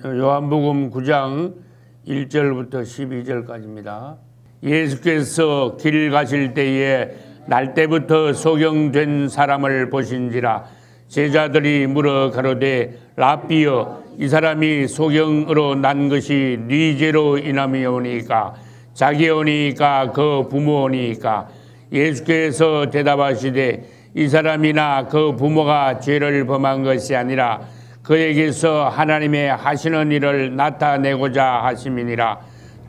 요한복음 9장 1절부터 12절까지입니다. 예수께서 길 가실 때에 날 때부터 소경된 사람을 보신지라. 제자들이 물어 가로되 랍비여, 이 사람이 소경으로 난 것이 네 죄로 인함이오니까 자기오니까 그 부모오니까. 예수께서 대답하시되 이 사람이나 그 부모가 죄를 범한 것이 아니라 그에게서 하나님의 하시는 일을 나타내고자 하심이니라.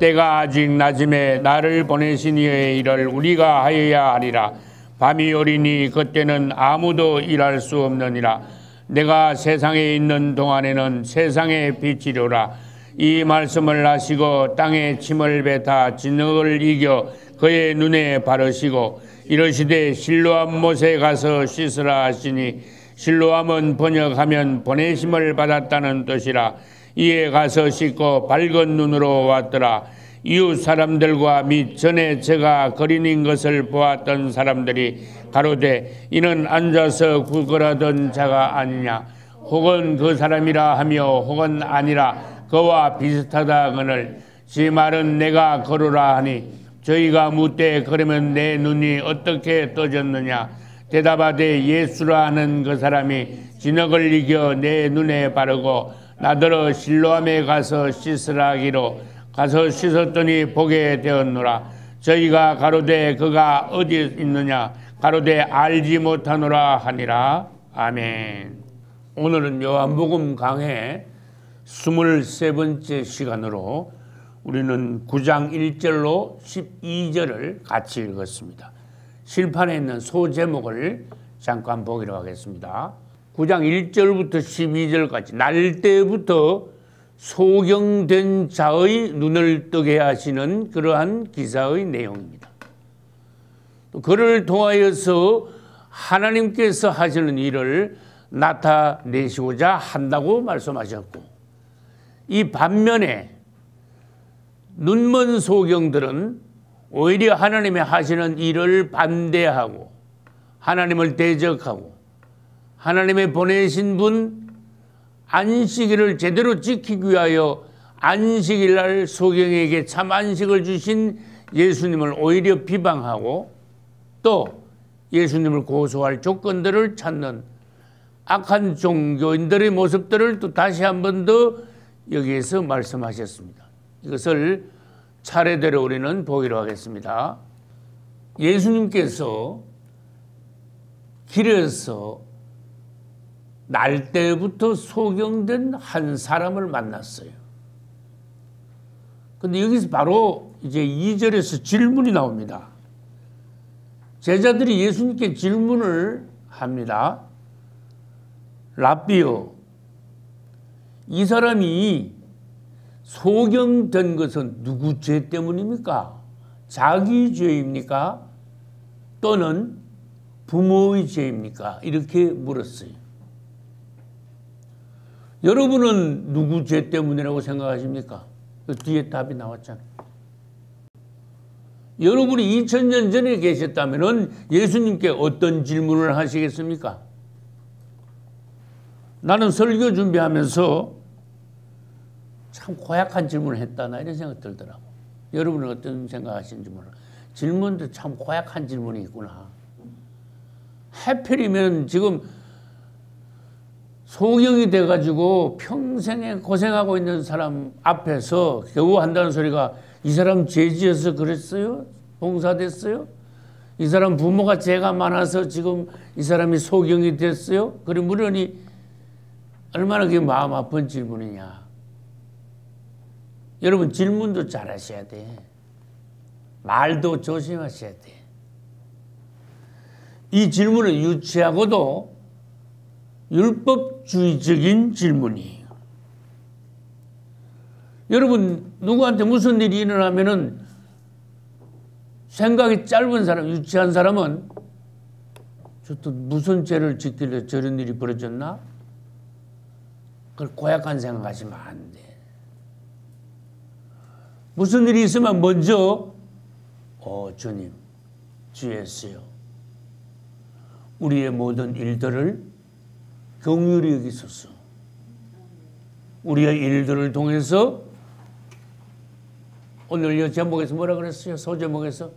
때가 아직 낮음에 나를 보내신 이의 일을 우리가 하여야 하리라. 밤이 오리니 그때는 아무도 일할 수 없느니라. 내가 세상에 있는 동안에는 세상의 빛이로라. 이 말씀을 하시고 땅에 침을 뱉어 진흙을 이겨 그의 눈에 바르시고 이르시되 실로암 못에 가서 씻으라 하시니, 실로암은 번역하면 보내심을 받았다는 뜻이라. 이에 가서 씻고 밝은 눈으로 왔더라. 이웃 사람들과 및 전에 제가 거린인 것을 보았던 사람들이 가로되 이는 앉아서 구걸하던 자가 아니냐, 혹은 그 사람이라 하며 혹은 아니라 그와 비슷하다 하거늘 지 말은 내가 걸으라 하니, 저희가 묻되 그러면 내 눈이 어떻게 떠졌느냐. 대답하되 예수라 하는 그 사람이 진흙을 이겨 내 눈에 바르고 나더러 실로암에 가서 씻으라 하기로 가서 씻었더니 보게 되었노라. 저희가 가로되 그가 어디 있느냐 가로되 알지 못하노라 하니라. 아멘. 오늘은 요한복음 강해 23번째 시간으로 우리는 9장 1절로 12절을 같이 읽었습니다. 실판에 있는 소제목을 잠깐 보기로 하겠습니다. 9장 1절부터 12절까지 날 때부터 소경된 자의 눈을 뜨게 하시는 그러한 기사의 내용입니다. 또 그를 통하여서 하나님께서 하시는 일을 나타내시고자 한다고 말씀하셨고, 이 반면에 눈먼 소경들은 오히려 하나님의 하시는 일을 반대하고 하나님을 대적하고 하나님의 보내신 분 안식일을 제대로 지키기 위하여 안식일날 소경에게 참 안식을 주신 예수님을 오히려 비방하고 또 예수님을 고소할 조건들을 찾는 악한 종교인들의 모습들을 또 다시 한 번 더 여기에서 말씀하셨습니다. 이것을 차례대로 우리는 보기로 하겠습니다. 예수님께서 길에서 날 때부터 소경된 한 사람을 만났어요. 근데 여기서 바로 이제 2절에서 질문이 나옵니다. 제자들이 예수님께 질문을 합니다. 랍비요, 이 사람이 소경된 것은 누구 죄 때문입니까? 자기 죄입니까? 또는 부모의 죄입니까? 이렇게 물었어요. 여러분은 누구 죄 때문이라고 생각하십니까? 그 뒤에 답이 나왔잖아요. 여러분이 2000년 전에 계셨다면 예수님께 어떤 질문을 하시겠습니까? 나는 설교 준비하면서 참 고약한 질문을 했다, 나 이런 생각 들더라고. 여러분은 어떤 생각하시는지 몰라. 질문도 참 고약한 질문이 있구나. 하필이면 지금 소경이 돼가지고 평생에 고생하고 있는 사람 앞에서 겨우 한다는 소리가 이 사람 죄 지어서 그랬어요? 봉사됐어요? 이 사람 부모가 죄가 많아서 지금 이 사람이 소경이 됐어요? 그래 물으니 얼마나 그게 마음 아픈 질문이냐. 여러분 질문도 잘하셔야 돼. 말도 조심하셔야 돼. 이 질문은 유치하고도 율법주의적인 질문이에요. 여러분 누구한테 무슨 일이 일어나면은 생각이 짧은 사람, 유치한 사람은 저 무슨 죄를 짓길래 저런 일이 벌어졌나? 그걸 고약한 생각하시면 안 돼. 무슨 일이 있으면 먼저 주님 주였어요. 우리의 모든 일들을 긍휼히 여기소서. 우리의 일들을 통해서 오늘 이 제목에서 뭐라 그랬어요? 소제목에서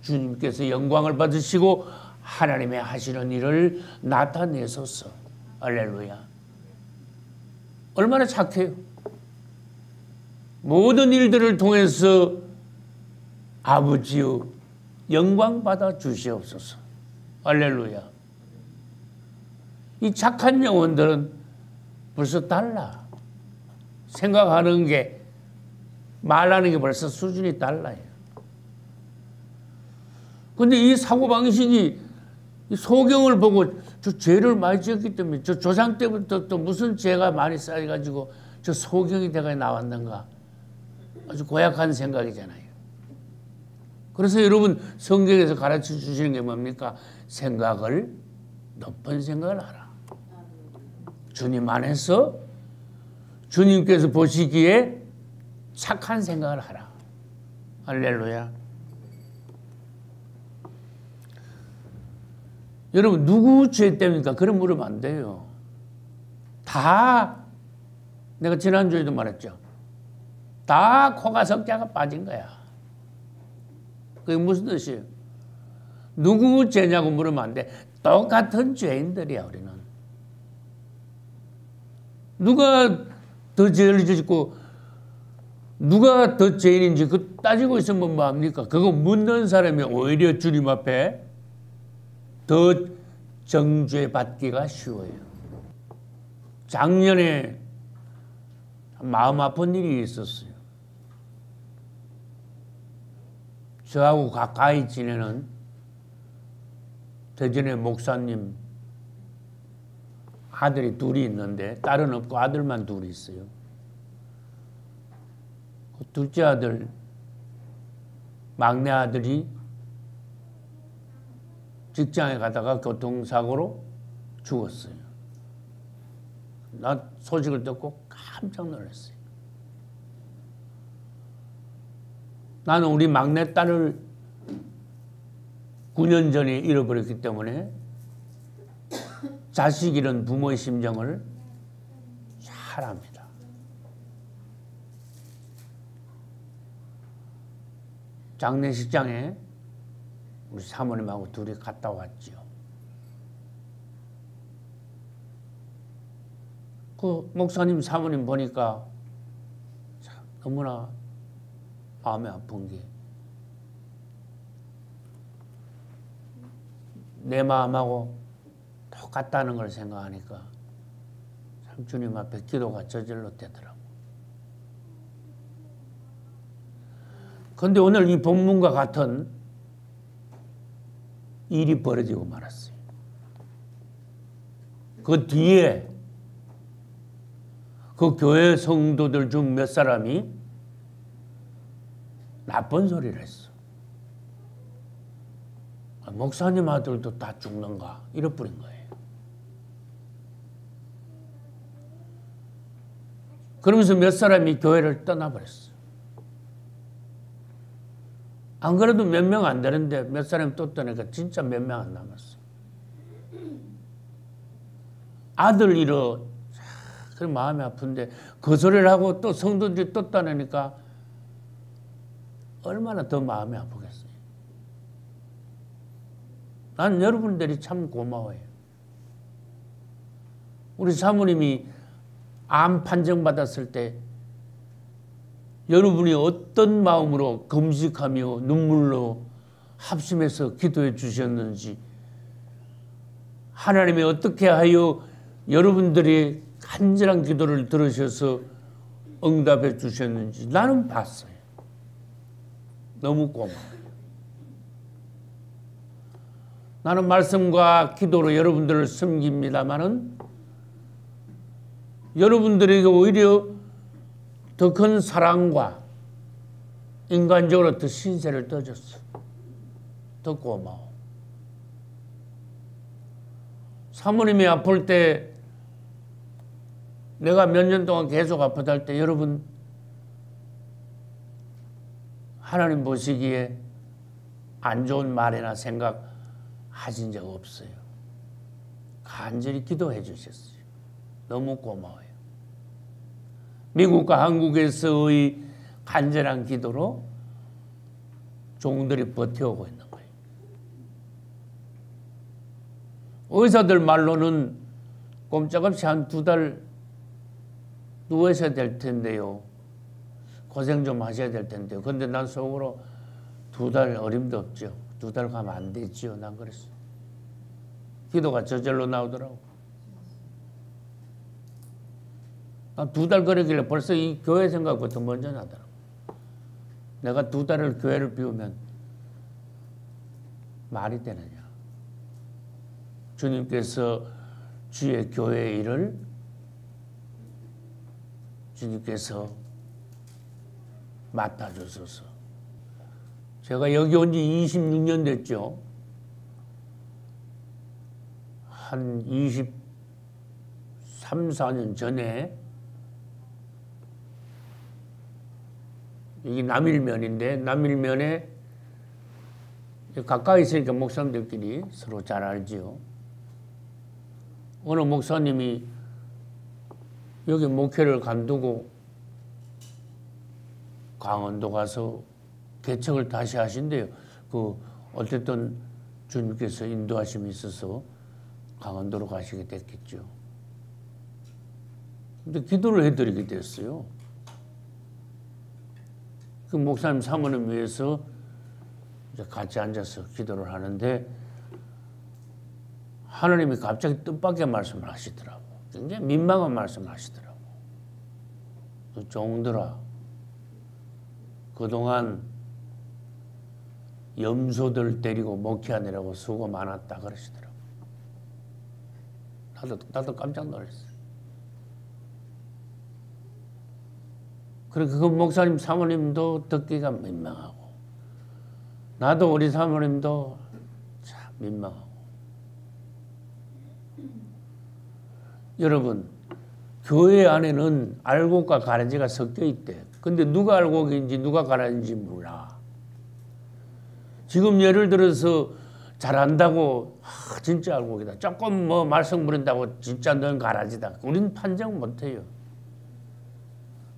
주님께서 영광을 받으시고 하나님의 하시는 일을 나타내소서. 할렐루야. 얼마나 착해요. 모든 일들을 통해서 아버지여 영광 받아 주시옵소서. 할렐루야. 이 착한 영혼들은 벌써 달라. 생각하는 게, 말하는 게 벌써 수준이 달라요. 근데 이 사고방식이 소경을 보고 저 죄를 많이 지었기 때문에 저 조상 때부터 또 무슨 죄가 많이 쌓여가지고 저 소경이 돼가 나왔는가. 아주 고약한 생각이잖아요. 그래서 여러분 성경에서 가르쳐 주시는 게 뭡니까? 생각을, 높은 생각을 하라. 주님 안에서 주님께서 보시기에 착한 생각을 하라. 할렐루야. 여러분 누구 죄 때문입니까? 그런 물으면 안 돼요. 다 내가 지난주에도 말했죠. 다 코가 석자가 빠진 거야. 그게 무슨 뜻이에요? 누구 죄냐고 물으면 안 돼. 똑같은 죄인들이야 우리는. 누가 더 죄를 짓고 누가 더 죄인인지 그 따지고 있으면 뭐합니까? 그거 묻는 사람이 오히려 주님 앞에 더 정죄 받기가 쉬워요. 작년에 마음 아픈 일이 있었어요. 저하고 가까이 지내는 대전의 목사님 아들이 둘이 있는데 딸은 없고 아들만 둘이 있어요. 그 둘째 아들, 막내 아들이 직장에 가다가 교통사고로 죽었어요. 나 소식을 듣고 깜짝 놀랐어요. 나는 우리 막내 딸을 9년 전에 잃어버렸기 때문에 자식 잃은 부모의 심정을 잘 압니다. 장례식장에 우리 사모님하고 둘이 갔다 왔죠. 그 목사님 사모님 보니까 참 너무나 마음이 아픈 게 내 마음하고 똑같다는 걸 생각하니까 참 주님 앞에 기도가 저절로 되더라고. 그런데 오늘 이 본문과 같은 일이 벌어지고 말았어요. 그 뒤에 그 교회 성도들 중 몇 사람이 나쁜 소리를 했어. 목사님 아들도 다 죽는가? 이래 뿌린 거예요. 그러면서 몇 사람이 교회를 떠나버렸어. 안 그래도 몇 명 안 되는데 몇 사람이 또 떠나니까 진짜 몇 명 안 남았어. 아들 잃어. 그 마음이 아픈데 그 소리를 하고 또 성도들이 또 떠나니까 얼마나 더 마음이 아프겠어요. 난 여러분들이 참 고마워요. 우리 사모님이 암 판정받았을 때 여러분이 어떤 마음으로 금식하며 눈물로 합심해서 기도해 주셨는지, 하나님이 어떻게 하여 여러분들이 간절한 기도를 들으셔서 응답해 주셨는지 나는 봤어요. 너무 고마워요. 나는 말씀과 기도로 여러분들을 섬깁니다마는 여러분들에게 오히려 더 큰 사랑과 인간적으로 더 신세를 떠줬어. 더 고마워. 사모님이 아플 때 내가 몇 년 동안 계속 아프다 할 때 여러분 하나님 보시기에 안 좋은 말이나 생각 하신 적 없어요. 간절히 기도해 주셨어요. 너무 고마워요. 미국과 한국에서의 간절한 기도로 종들이 버텨오고 있는 거예요. 의사들 말로는 꼼짝없이 한 2달 누워있어야 될 텐데요. 고생 좀 하셔야 될 텐데요. 근데 난 속으로 2달 어림도 없죠. 2달 가면 안 되지요. 난 그랬어. 기도가 저절로 나오더라고. 난 2달 그러길래 벌써 이 교회 생각부터 먼저 나더라고. 내가 2달을 교회를 비우면 말이 되느냐. 주님께서 주의 교회 일을 주님께서 맡아주소서. 제가 여기 온 지 26년 됐죠. 한 23, 4년 전에 여기 남일면인데 남일면에 가까이 있으니까 목사님들끼리 서로 잘 알지요. 어느 목사님이 여기 목회를 간두고 강원도 가서 개척을 다시 하신대요. 어쨌든 주님께서 인도하심이 있어서 강원도로 가시게 됐겠죠. 근데 기도를 해드리게 됐어요. 그 목사님 사모님 위해서 이제 같이 앉아서 기도를 하는데 하나님이 갑자기 뜻밖의 말씀을 하시더라고. 굉장히 민망한 말씀을 하시더라고. 종들아, 그동안 염소들 데리고 목회하느라고 수고 많았다 그러시더라고. 나도 깜짝 놀랐어요. 그리고 그 목사님 사모님도 듣기가 민망하고 나도 우리 사모님도 참 민망하고. 여러분, 교회 안에는 알곡과 가라지가 섞여 있대. 근데 누가 알곡인지 누가 가라지인지 몰라. 지금 예를 들어서 잘한다고 진짜 알곡이다. 조금 말썽 부린다고 진짜 넌 가라지다. 우린 판정 못해요.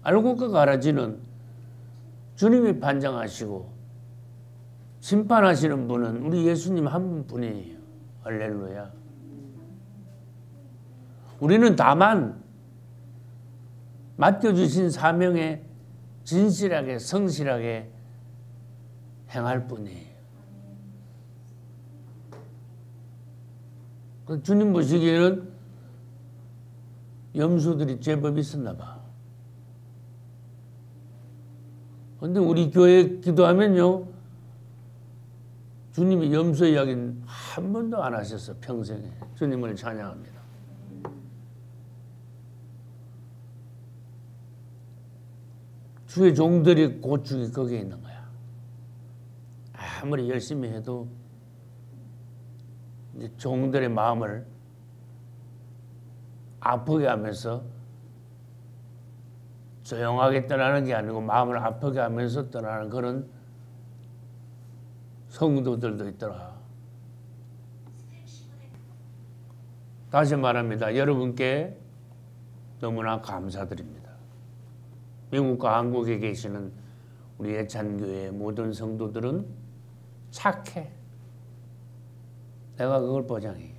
알곡과 가라지는 주님이 판정하시고 심판하시는 분은 우리 예수님 한 분이에요. 할렐루야. 우리는 다만 맡겨주신 사명에 진실하게 성실하게 행할 뿐이에요. 주님 보시기에는 염소들이 제법 있었나 봐. 근데 우리 교회 기도하면요, 주님이 염소 이야기는 한 번도 안 하셨어, 평생에. 주님을 찬양합니다. 주의 종들이 고충이 거기에 있는 거야. 아무리 열심히 해도 이제 종들의 마음을 아프게 하면서 조용하게 떠나는 게 아니고 마음을 아프게 하면서 떠나는 그런 성도들도 있더라. 다시 말합니다. 여러분께 너무나 감사드립니다. 미국과 한국에 계시는 우리 예찬교회의 모든 성도들은 착해. 내가 그걸 보장해.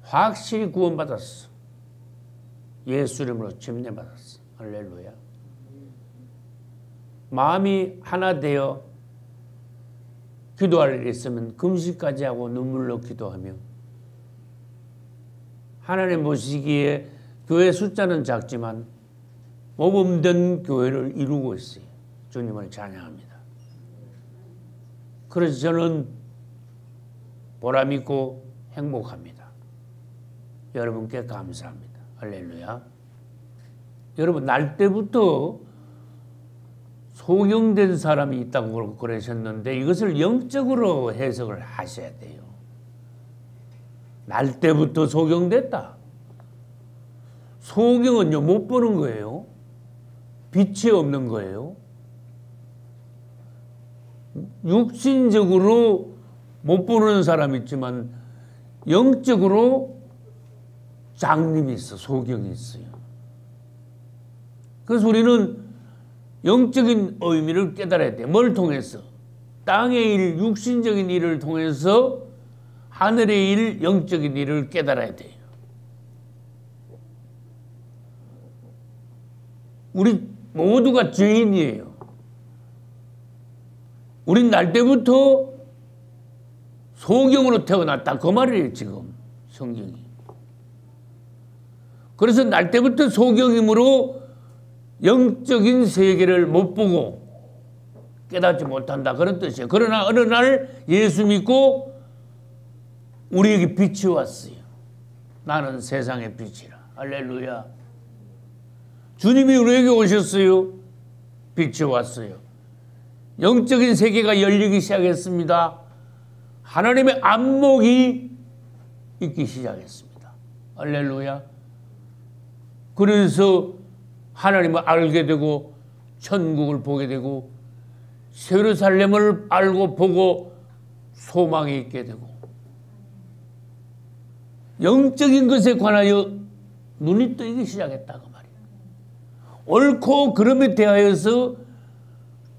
확실히 구원받았어. 예수 이름으로 침례받았어. 할렐루야. 마음이 하나 되어 기도할 일이 있으면 금식까지 하고 눈물로 기도하며 하나님 보시기에 교회 숫자는 작지만 모범된 교회를 이루고 있어요. 주님을 찬양합니다. 그래서 저는 보람 있고 행복합니다. 여러분께 감사합니다. 할렐루야. 여러분, 날 때부터 소경된 사람이 있다고 그러셨는데 이것을 영적으로 해석을 하셔야 돼요. 날 때부터 소경됐다. 소경은요, 못 보는 거예요. 빛이 없는 거예요. 육신적으로 못 보는 사람이 있지만 영적으로 장님이 있어, 소경이 있어요. 그래서 우리는 영적인 의미를 깨달아야 돼. 뭘 통해서? 땅의 일, 육신적인 일을 통해서 하늘의 일, 영적인 일을 깨달아야 돼요. 우리 모두가 죄인이에요. 우린 날 때부터 소경으로 태어났다. 그 말이에요, 지금 성경이. 그래서 날 때부터 소경이므로 영적인 세계를 못 보고 깨닫지 못한다. 그런 뜻이에요. 그러나 어느 날 예수 믿고 우리에게 빛이 왔어요. 나는 세상의 빛이라. 할렐루야. 주님이 우리에게 오셨어요. 빛이 왔어요. 영적인 세계가 열리기 시작했습니다. 하나님의 안목이 있기 시작했습니다. 할렐루야. 그래서 하나님을 알게 되고 천국을 보게 되고 예루살렘을 알고 보고 소망이 있게 되고 영적인 것에 관하여 눈이 뜨이기 시작했다 그 말이에요. 옳고 그름에 대하여서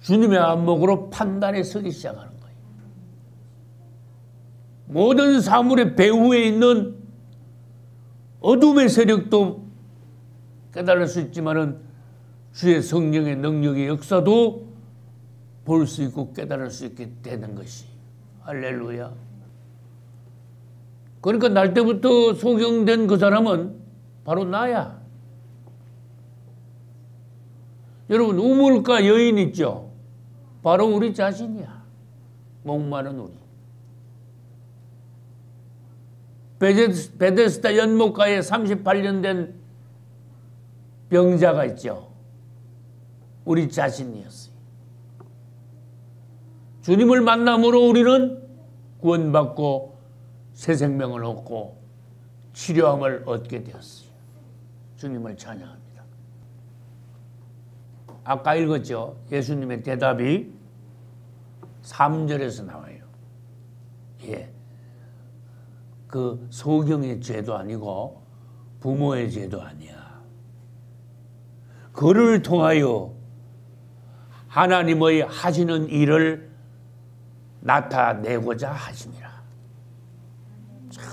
주님의 안목으로 판단에 서기 시작하는 거예요. 모든 사물의 배후에 있는 어둠의 세력도 깨달을 수 있지만은 주의 성령의 능력의 역사도 볼 수 있고 깨달을 수 있게 되는 것이. 할렐루야. 그러니까 날 때부터 소경된 그 사람은 바로 나야. 여러분, 우물가 여인 있죠? 바로 우리 자신이야. 목마른 우리. 베데스다 연못가에 38년 된 병자가 있죠. 우리 자신이었어요. 주님을 만남으로 우리는 구원받고 새 생명을 얻고 치료함을 얻게 되었어요. 주님을 찬양합니다. 아까 읽었죠? 예수님의 대답이 3절에서 나와요. 예. 그 소경의 죄도 아니고 부모의 죄도 아니야. 그를 통하여 하나님의 하시는 일을 나타내고자 하심이라.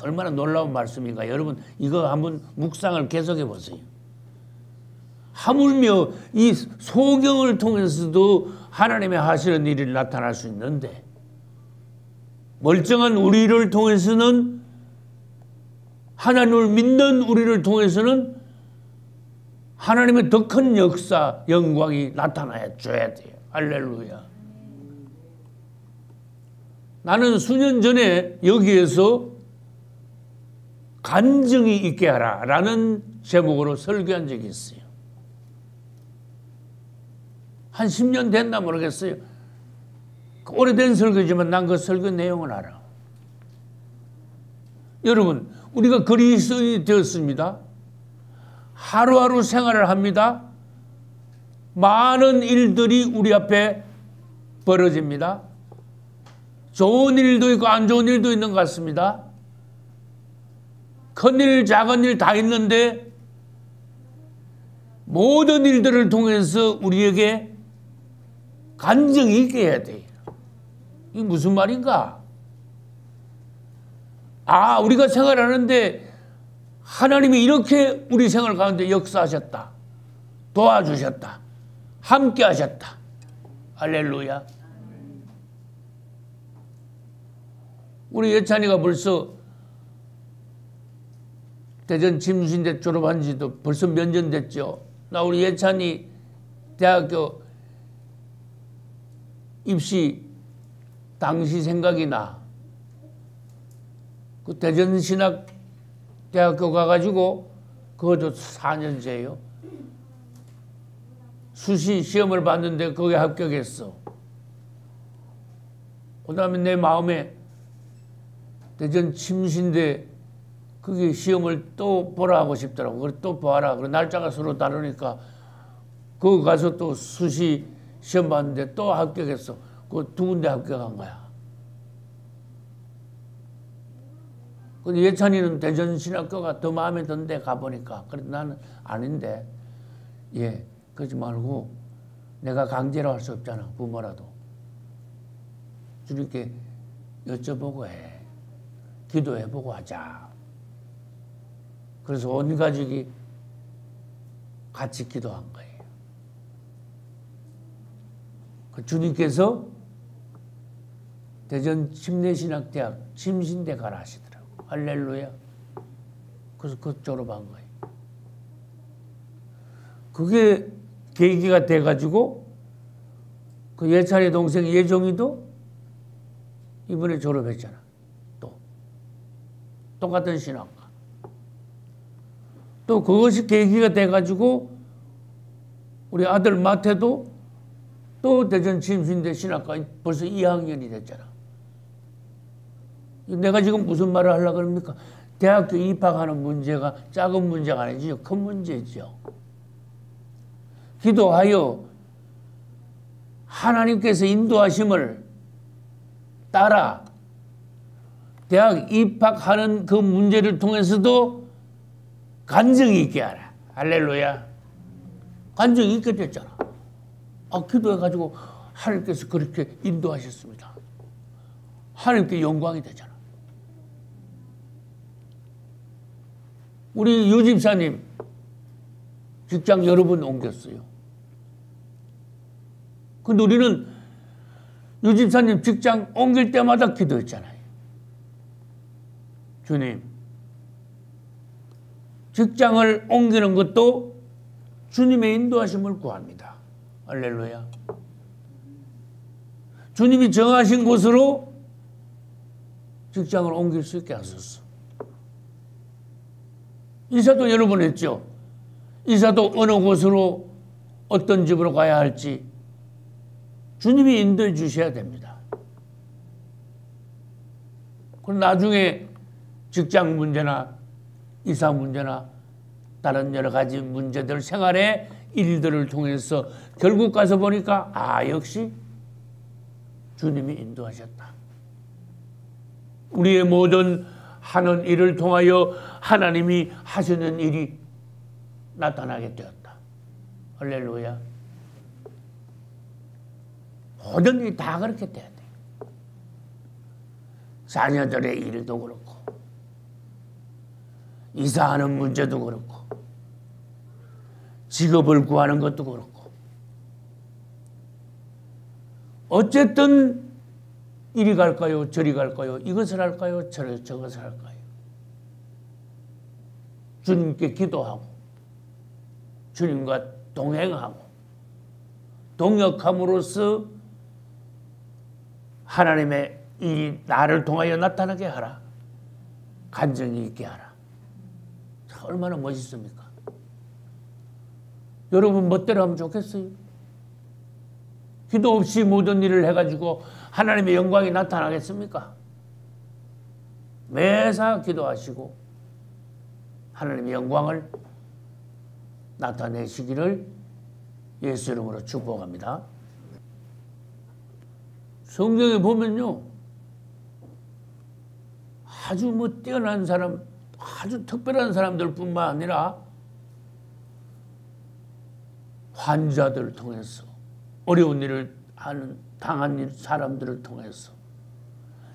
얼마나 놀라운 말씀인가. 여러분 이거 한번 묵상을 계속해 보세요. 하물며 이 소경을 통해서도 하나님의 하시는 일이 나타날 수 있는데 멀쩡한 우리를 통해서는 하나님을 믿는 우리를 통해서는 하나님의 더 큰 역사, 영광이 나타나야 줘야 돼요. 할렐루야. 나는 수년 전에 여기에서 간증이 있게 하라 라는 제목으로 설교한 적이 있어요. 한 10년 됐나 모르겠어요. 오래된 설교지만 난 그 설교 내용을 알아. 여러분, 우리가 그리스도인이 되었습니다. 하루하루 생활을 합니다. 많은 일들이 우리 앞에 벌어집니다. 좋은 일도 있고 안 좋은 일도 있는 것 같습니다. 큰 일, 작은 일 다 있는데 모든 일들을 통해서 우리에게 간증이 있게 해야 돼요. 이게 무슨 말인가? 아, 우리가 생활하는데 하나님이 이렇게 우리 생활 가운데 역사하셨다. 도와주셨다. 함께 하셨다. 할렐루야. 우리 예찬이가 벌써 대전 침수인대 졸업한 지도 벌써 몇 년 됐죠. 나 우리 예찬이 대학교 입시 당시 생각이 나. 그 대전신학대학교 가가지고 그것도 4년제예요. 수시 시험을 봤는데 거기에 합격했어. 그 다음에 내 마음에 대전 침신대 그게 시험을 또 보라 하고 싶더라고. 그래 또 봐라. 그래 날짜가 서로 다르니까 거기 가서 또 수시 시험 봤는데 또 합격했어. 그 두 군데 합격한 거야. 근데 예찬이는 대전신학교가 더 마음에 든데 가보니까. 그래도 나는 아닌데. 예. 그러지 말고 내가 강제로 할 수 없잖아. 부모라도. 주님께 여쭤보고 해. 기도해보고 하자. 그래서 온 가족이 같이 기도한 거예요. 그 주님께서 대전 침례신학대학 침신대 가라 하시더라고. 할렐루야. 그래서 그 졸업한 거예요. 그게 계기가 돼가지고 그 예찬의 동생 예종이도 이번에 졸업했잖아. 또 똑같은 신학과. 또 그것이 계기가 돼가지고 우리 아들 마태도 또 대전 침신대 신학과 벌써 2학년이 됐잖아. 내가 지금 무슨 말을 하려고 합니까? 대학교 입학하는 문제가 작은 문제가 아니지요. 큰 문제죠. 기도하여 하나님께서 인도하심을 따라 대학 입학하는 그 문제를 통해서도 간증이 있게 하라. 할렐루야. 간증이 있게 됐잖아. 기도해가지고 하나님께서 그렇게 인도하셨습니다. 하나님께 영광이 되잖아. 우리 유 집사님 직장 여러 번 옮겼어요. 근데 우리는 유 집사님 직장 옮길 때마다 기도했잖아요. 주님, 직장을 옮기는 것도 주님의 인도하심을 구합니다. 할렐루야. 주님이 정하신 곳으로 직장을 옮길 수 있게 하소서. 이사도 여러 번 했죠. 이사도 어느 곳으로 어떤 집으로 가야 할지 주님이 인도해 주셔야 됩니다. 그럼 나중에 직장 문제나 이사 문제나 다른 여러 가지 문제들, 생활의 일들을 통해서 결국 가서 보니까 역시 주님이 인도하셨다. 우리의 모든 하는 일을 통하여 하나님이 하시는 일이 나타나게 되었다. 할렐루야. 모든 일이 다 그렇게 돼야 돼. 자녀들의 일도 그렇고 이사하는 문제도 그렇고 직업을 구하는 것도 그렇고 어쨌든 이리 갈까요? 저리 갈까요? 이것을 할까요? 저것을 할까요? 주님께 기도하고 주님과 동행하고 동역함으로써 하나님의 일이 나를 통하여 나타나게 하라. 간증이 있게 하라. 얼마나 멋있습니까? 여러분 멋대로 하면 좋겠어요? 기도 없이 모든 일을 해가지고 하나님의 영광이 나타나겠습니까? 매사 기도하시고 하나님의 영광을 나타내시기를 예수 이름으로 축복합니다. 성경에 보면요, 아주 뛰어난 사람, 아주 특별한 사람들 뿐만 아니라 환자들을 통해서 어려운 일을 당한 사람들을 통해서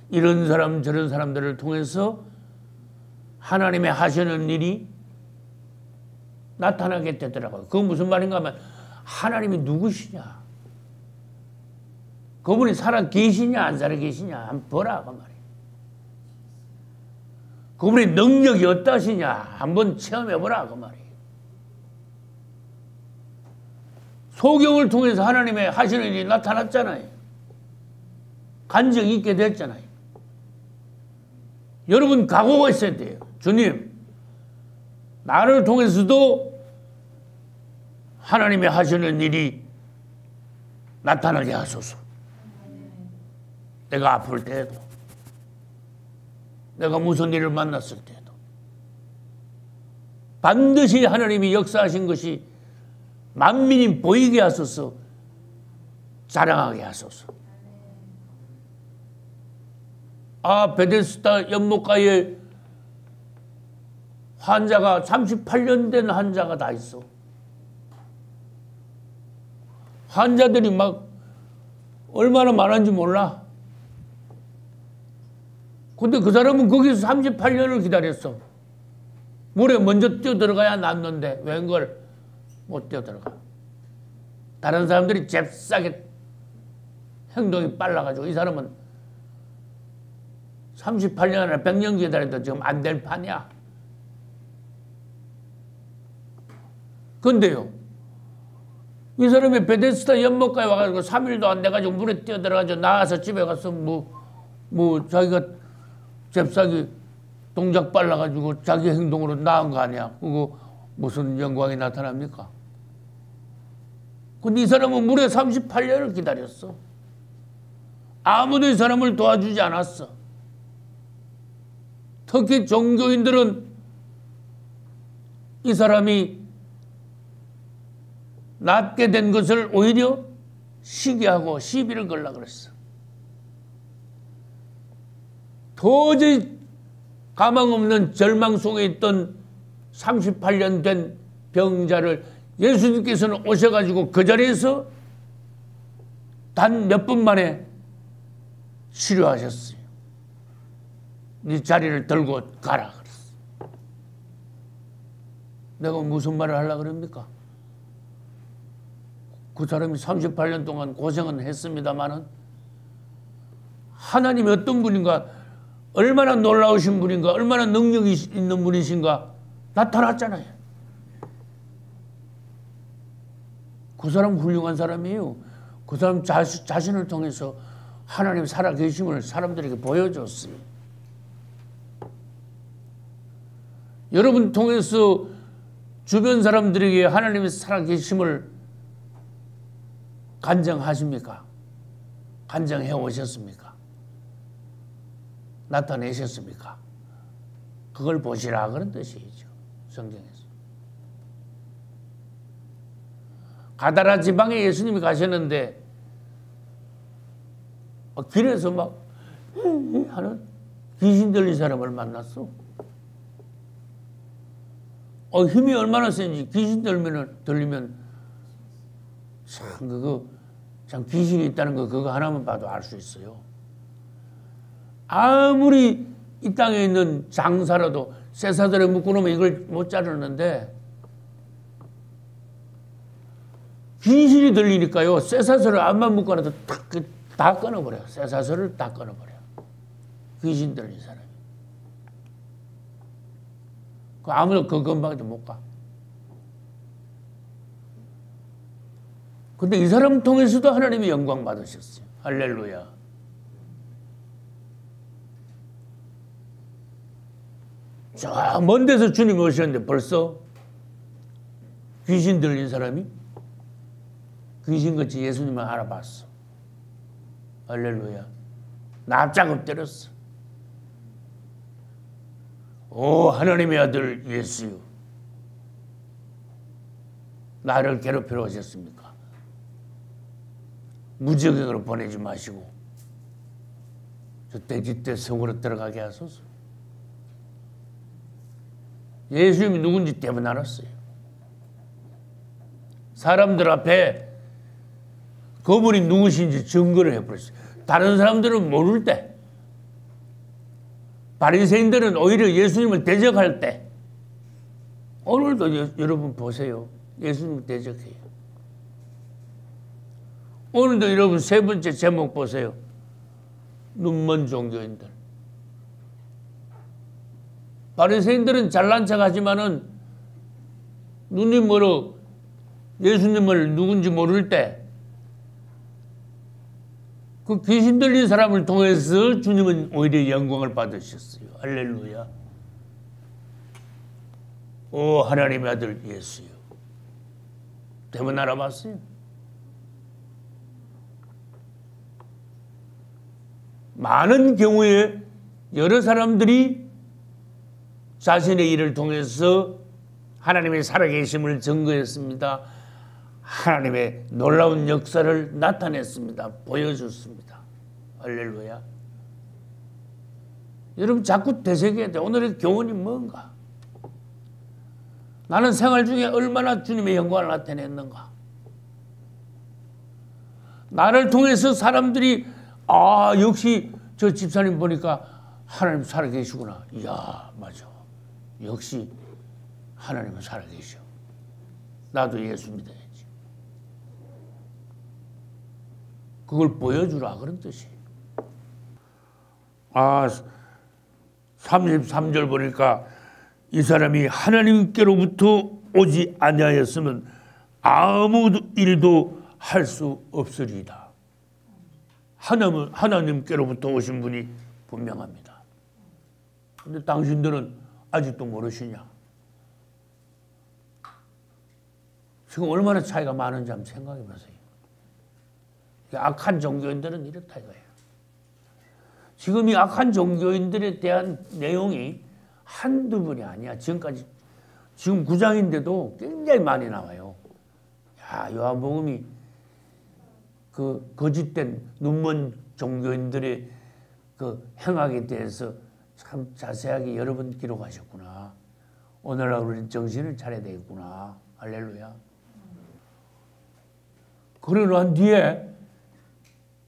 이런 사람 저런 사람들을 통해서 하나님의 하시는 일이 나타나게 되더라고요. 그건 무슨 말인가 하면 하나님이 누구시냐, 그분이 살아 계시냐 안 살아 계시냐 한번 보라 그 말이에요. 그분의 능력이 어떠시냐 한번 체험해보라 그 말이에요. 소경을 통해서 하나님의 하시는 일이 나타났잖아요. 간증이 있게 됐잖아요. 여러분 각오가 있어야 돼요. 주님, 나를 통해서도 하나님의 하시는 일이 나타나게 하소서. 내가 아플 때에도, 내가 무슨 일을 만났을 때에도 반드시 하나님이 역사하신 것이 만민이 보이게 하소서, 자랑하게 하소서. 베데스다 연못가에 환자가 38년 된 환자가 다 있어. 환자들이 막 얼마나 많은지 몰라. 근데 그 사람은 거기서 38년을 기다렸어. 물에 먼저 뛰어들어가야 낫는데 웬걸 못 뛰어들어가. 다른 사람들이 잽싸게 행동이 빨라가지고 이 사람은 38년이나 100년 기다려도 지금 안 될 판이야. 근데요, 이 사람이 베데스다 연못가에 와가지고 3일도 안 돼가지고 물에 뛰어들어가지고 나와서 집에 가서 자기가 잽싸게 동작 빨라가지고 자기 행동으로 나은 거 아니야. 그거 무슨 영광이 나타납니까? 근데 이 사람은 물에 38년을 기다렸어. 아무도 이 사람을 도와주지 않았어. 특히 종교인들은 이 사람이 낫게 된 것을 오히려 시기하고 시비를 걸라 그랬어. 도저히 가망 없는 절망 속에 있던 38년 된 병자를 예수님께서는 오셔가지고 그 자리에서 단 몇 분 만에 치료하셨어요. 네 자리를 들고 가라 그랬어. 내가 무슨 말을 하려고 그럽니까? 그 사람이 38년 동안 고생은 했습니다마는 하나님이 어떤 분인가, 얼마나 놀라우신 분인가, 얼마나 능력이 있는 분이신가 나타났잖아요. 그 사람 훌륭한 사람이에요. 그 사람 자신을 통해서 하나님 살아계심을 사람들에게 보여줬어요. 여러분 통해서 주변 사람들에게 하나님의 살아계심을 간증하십니까? 간증해 오셨습니까? 나타내셨습니까? 그걸 보시라 그런 뜻이죠. 성경에서. 가다라 지방에 예수님이 가셨는데 길에서 막 하는 귀신 들린 사람을 만났어. 힘이 얼마나 센지 귀신 들리면 참 귀신이 있다는 거 그거 하나만 봐도 알 수 있어요. 아무리 이 땅에 있는 장사라도 쇠사슬에 묶어놓으면 이걸 못 자르는데 귀신이 들리니까요. 쇠사슬을 암만 묶어놔도 다 끊어버려요. 쇠사슬을 다 끊어버려요. 귀신 들린 사람이. 아무도 그 근방에도 못 가. 근데 이 사람 통해서도 하나님이 영광 받으셨어요. 할렐루야. 저 먼 데서 주님이 오셨는데 벌써 귀신 들린 사람이 귀신같이 예수님을 알아봤어. 할렐루야. 납작 엎드렸어. 오 하나님의 아들 예수여, 나를 괴롭히러 오셨습니까? 무적행으로 보내지 마시고 저 돼지떼 속으로 들어가게 하소서. 예수님이 누군지 대부분 알았어요. 사람들 앞에 그분이 누구신지 증거를 해버렸어요. 다른 사람들은 모를 때, 바리새인들은 오히려 예수님을 대적할 때, 오늘도 여러분 보세요. 예수님을 대적해요. 오늘도 여러분 세 번째 제목 보세요. 눈먼 종교인들. 바리새인들은 잘난 척하지만은 눈이 멀어 예수님을 누군지 모를 때 그 귀신 들린 사람을 통해서 주님은 오히려 영광을 받으셨어요. 할렐루야. 오 하나님의 아들 예수요. 대부분 알아봤어요. 많은 경우에 여러 사람들이 자신의 일을 통해서 하나님의 살아계심을 증거했습니다. 하나님의 놀라운 역사를 나타냈습니다. 보여줬습니다. 할렐루야. 여러분 자꾸 되새겨야 돼. 오늘의 교훈이 뭔가? 나는 생활 중에 얼마나 주님의 영광을 나타냈는가? 나를 통해서 사람들이 역시 저 집사님 보니까 하나님 살아계시구나. 이야, 맞아. 역시 하나님은 살아계셔. 나도 예수 믿어야지. 그걸 보여주라 그런 뜻이에요. 33절 보니까 이 사람이 하나님께로부터 오지 아니하였으면 아무 일도 할 수 없으리이다. 하나님께로부터 오신 분이 분명합니다. 근데 당신들은 아직도 모르시냐? 지금 얼마나 차이가 많은지 한번 생각해 보세요. 악한 종교인들은 이렇다 이거예요. 지금 이 악한 종교인들에 대한 내용이 한두 번이 아니야. 지금까지 지금 9장인데도 굉장히 많이 나와요. 요한복음이 그 거짓된 눈먼 종교인들의 그 행악에 대해서 참 자세하게 여러 번 기록하셨구나. 오늘날 우리는 정신을 차려야 되겠구나. 할렐루야. 그러고 난 뒤에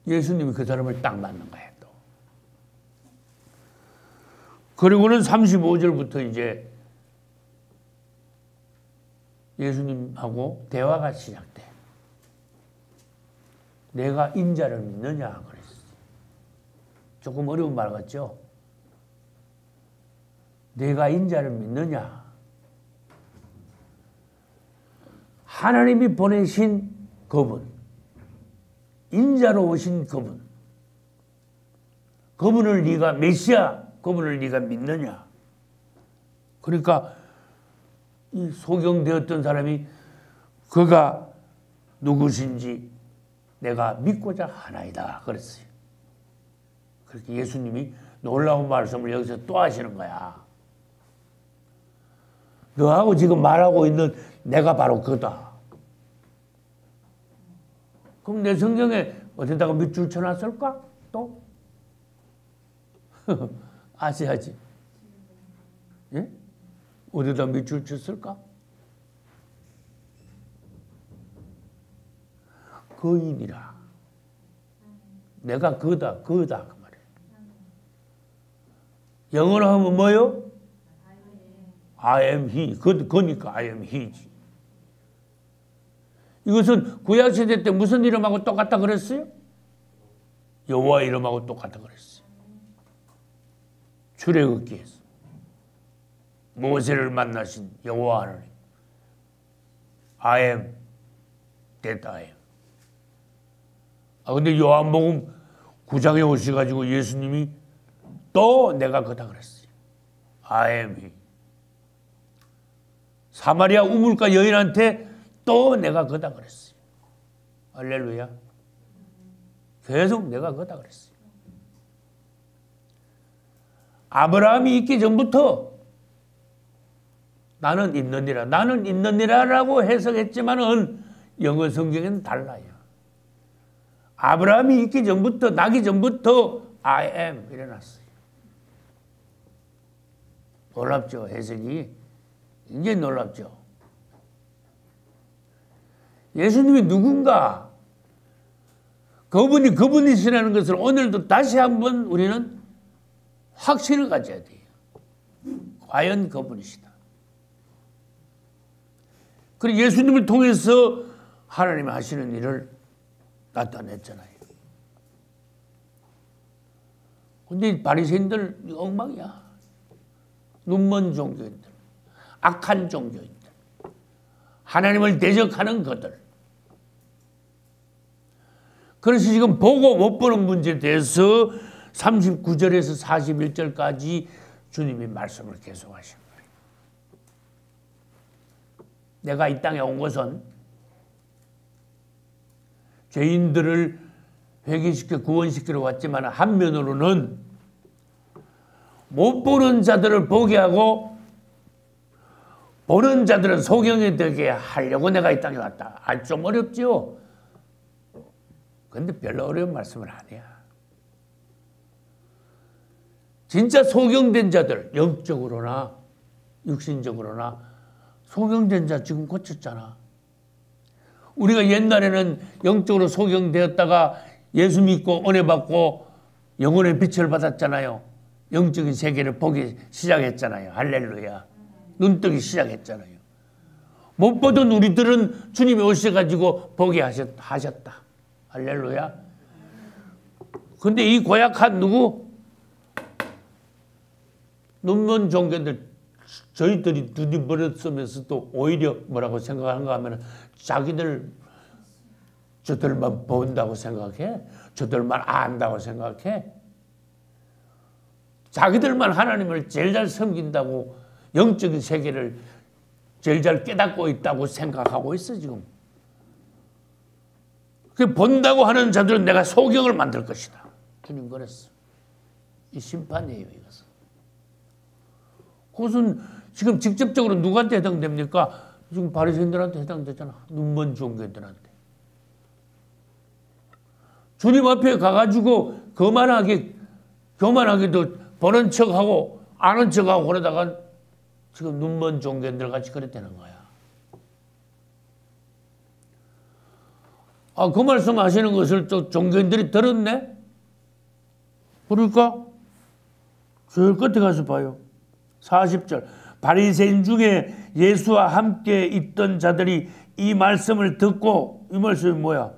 예수님이 그 사람을 딱 만난 거예요. 또. 그리고는 35절부터 이제 예수님하고 대화가 시작돼. 내가 인자를 믿느냐 그랬어. 조금 어려운 말 같죠? 내가 인자를 믿느냐. 하나님이 보내신 그분, 인자로 오신 그분, 그분을 네가 메시아, 그분을 네가 믿느냐. 그러니까 이 소경되었던 사람이 그가 누구신지 내가 믿고자 하나이다 그랬어요. 그렇게 예수님이 놀라운 말씀을 여기서 또 하시는 거야. 너하고 지금 말하고 있는 내가 바로 그다. 그럼 내 성경에 어디다가 밑줄 쳐놨을까? 또? 아셔야지. 예? 어디다 밑줄 쳤을까? 거인이라. 내가 그다 그 말이에요. 영어로 하면 뭐요? I am he. 그니까 I am he지. 이것은 구약시대 때 무슨 이름하고 똑같다 그랬어요? 여호와 이름하고 똑같다 그랬어요. 출애굽기에서 모세를 만나신 여호와 하나님. I am that I am. 근데 요한복음 9장에 오셔가지고 예수님이 또 내가 그다 그랬어요. I am he. 사마리아 우물가 여인한테 또 내가 그다 그랬어요. 할렐루야. 계속 내가 그다 그랬어요. 아브라함이 있기 전부터 나는 있느니라라고 해석했지만은 영어 성경에는 달라요. 아브라함이 있기 전부터, 나기 전부터 I am 일어났어요. 놀랍죠? 해석이 굉장히 놀랍죠? 예수님이 누군가, 그분이 그분이시라는 것을 오늘도 다시 한번 우리는 확신을 가져야 돼요. 과연 그분이시다. 그리고 예수님을 통해서 하나님이 하시는 일을 나타냈잖아요. 근데 바리새인들 엉망이야. 눈먼 종교인들, 악한 종교인들, 하나님을 대적하는 것들. 그래서 지금 보고 못 보는 문제에 대해서 39절에서 41절까지 주님이 말씀을 계속하신 거예요. 내가 이 땅에 온 것은 죄인들을 회개시켜 구원시키러 왔지만 한면으로는 못 보는 자들을 보게 하고 보는 자들은 소경이 되게 하려고 내가 이 땅에 왔다. 좀 어렵죠? 근데 별로 어려운 말씀을 안 해요. 진짜 소경된 자들, 영적으로나 육신적으로나 소경된 자 지금 고쳤잖아. 우리가 옛날에는 영적으로 소경되었다가 예수 믿고 은혜 받고 영혼의 빛을 받았잖아요. 영적인 세계를 보기 시작했잖아요. 할렐루야. 눈뜨기 시작했잖아요. 못 보던 우리들은 주님이 오셔가지고 보게 하셨다. 할렐루야. 근데 이 고약한 누구? 눈먼 종교들, 저희들이 눈이 멀었으면서도 오히려 뭐라고 생각하는가 하면 저들만 본다고 생각해? 저들만 안다고 생각해? 자기들만 하나님을 제일 잘 섬긴다고 영적인 세계를 제일 잘 깨닫고 있다고 생각하고 있어 지금. 그 본다고 하는 자들은 내가 소경을 만들 것이다. 주님 그랬어. 이 심판이에요 이것은. 그것은 지금 직접적으로 누구한테 해당됩니까? 지금 바리새인들한테 해당되잖아. 눈먼 종교들한테. 주님 앞에 가가지고 교만하게도 보는 척하고 아는 척하고 그러다가 지금 눈먼 종교인들 같이 그랬다는 거야. 그 말씀 하시는 것을 또 종교인들이 들었네? 그러니까 제일 끝에 가서 봐요. 40절. 바리새인 중에 예수와 함께 있던 자들이 이 말씀을 듣고, 이 말씀이 뭐야?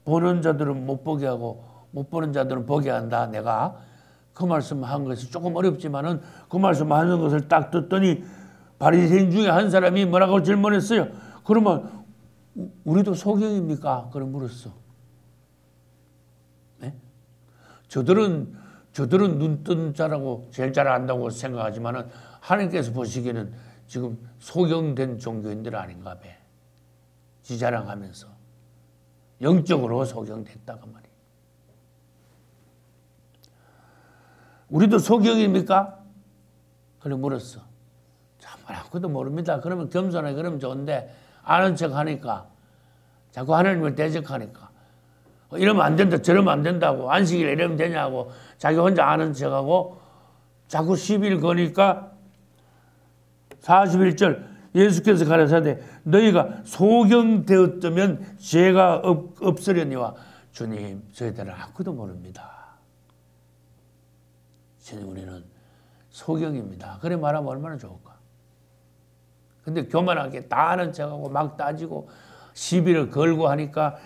보는 자들은 못 보게 하고 못 보는 자들은 보게 한다. 내가 그 말씀 한 것이 조금 어렵지만은 그 말씀 하는 것을 딱 듣더니 바리새인 중에 한 사람이 뭐라고 질문했어요. 그러면 우리도 소경입니까? 그럼 물었어. 네? 저들은 눈뜬 자라고 제일 잘 안다고 생각하지만은 하나님께서 보시기에는 지금 소경된 종교인들 아닌가 봐. 지자랑하면서 영적으로 소경됐다가 말이에요. 우리도 소경입니까? 그래 물었어. 참 아무것도 모릅니다. 그러면 겸손하게 그러면 좋은데 아는 척 하니까 자꾸 하나님을 대적하니까 이러면 안 된다 저러면 안 된다고 안식일 이러면 되냐고 자기 혼자 아는 척하고 자꾸 시비를 거니까 41절 예수께서 가라사대 너희가 소경되었다면 죄가 없으려니와 주님 저희들은 아무것도 모릅니다. 주님 우리는 소경입니다. 그래 말하면 얼마나 좋을까. 근데 교만하게 다 아는 척하고 막 따지고 시비를 걸고 하니까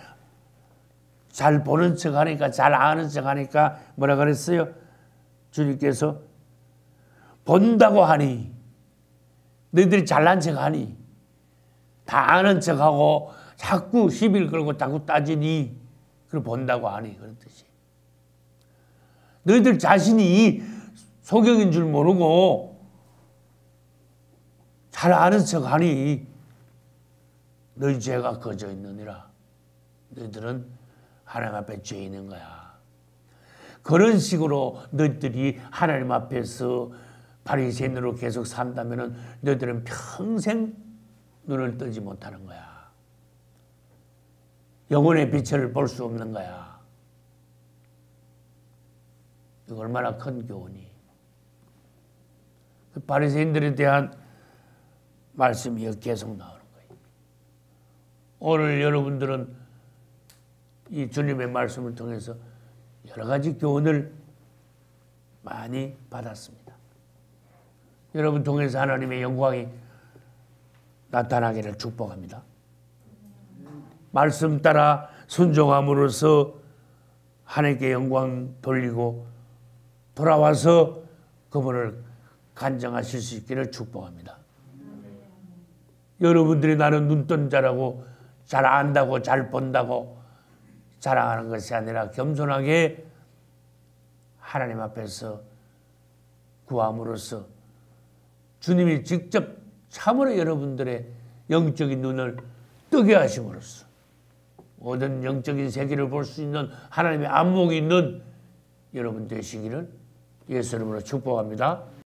잘 보는 척하니까 잘 아는 척하니까 뭐라 그랬어요? 주님께서 본다고 하니 너희들이 잘난 척하니 다 아는 척하고 자꾸 시비를 걸고 자꾸 따지니 그걸 본다고 하니 그런 뜻이. 너희들 자신이 소경인 줄 모르고 잘 아는 척하니 너희 죄가 거저 있느니라. 너희들은 하나님 앞에 죄인인 거야. 그런 식으로 너희들이 하나님 앞에서 바리새인으로 계속 산다면은 너희들은 평생 눈을 뜨지 못하는 거야. 영혼의 빛을 볼 수 없는 거야. 이거 얼마나 큰 교훈이. 그 바리새인들에 대한 말씀이 계속 나오는 거예요. 오늘 여러분들은 이 주님의 말씀을 통해서 여러 가지 교훈을 많이 받았습니다. 여러분 통해서 하나님의 영광이 나타나기를 축복합니다. 말씀 따라 순종함으로써 하나님께 영광 돌리고 돌아와서 그분을 간증하실 수 있기를 축복합니다. 여러분들이 나는 눈뜬 자라고 잘 안다고 잘 본다고 자랑하는 것이 아니라 겸손하게 하나님 앞에서 구함으로써 주님이 직접 참으로 여러분들의 영적인 눈을 뜨게 하심으로써 모든 영적인 세계를 볼 수 있는 하나님의 안목이 있는 여러분 되시기를 예수 이름으로 축복합니다.